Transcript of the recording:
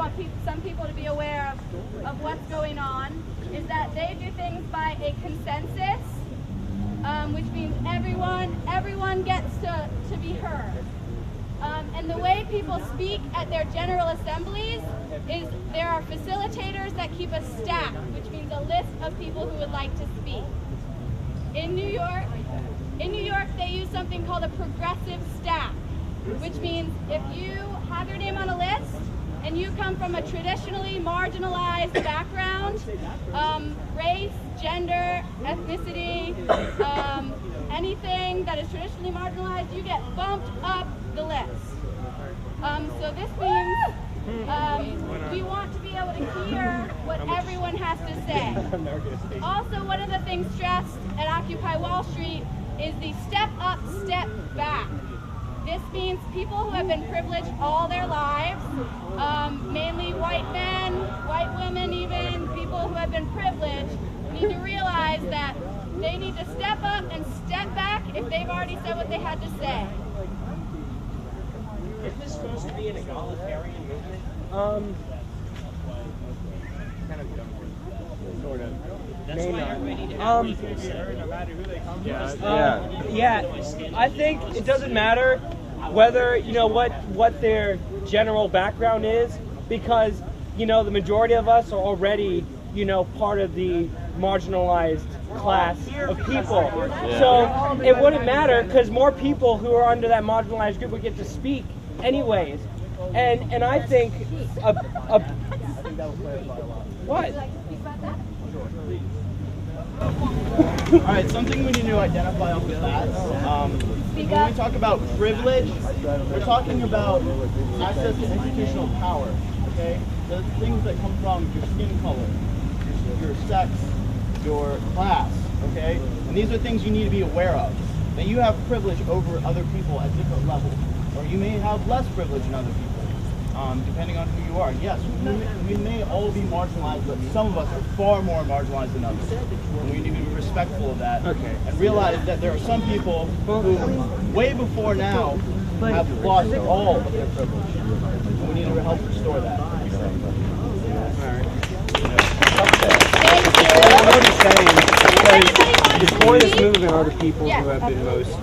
want some people to be aware of what's going on is that they do things by a consensus, which means everyone gets to be heard. And the way people speak at their general assemblies is there are facilitators that keep a stack, which means a list of people who would like to speak. In New York, they use something called a progressive stack, which means if you have your name on a list and you come from a traditionally marginalized background, race, gender, ethnicity, anything that is traditionally marginalized, you get bumped up the list. So this means we want to be able to hear what everyone has to say. Also, one of the things stressed at Occupy Wall Street is the step up, step back. This means people who have been privileged all their lives, mainly white men, white women even, people who have been privileged, need to realize that they need to step up and step back if they've already said what they had to say. Isn't this supposed to be an egalitarian movement? Kind of dumb. Sort of. That's why everybody need to have heard no matter who they come from. Yeah, I think it doesn't matter whether, what their general background is, because, the majority of us are already, part of the marginalized class of people. Yeah. So it wouldn't matter because more people who are under that marginalized group would get to speak anyways. And I think what? All right, something we need to identify off the bat. When we talk about privilege, we're talking about access to institutional power. Okay, the things that come from your skin color, your sex, your class. Okay, and these are things you need to be aware of. That you have privilege over other people at different levels, or you may have less privilege than other people. Depending on who you are. Yes, we may all be marginalized, but some of us are far more marginalized than others. And we need to be respectful of that and realize that there are some people who, way before now, have lost all of their privilege. And we need to help restore that. What he's saying, because before this movement are the people who have been most,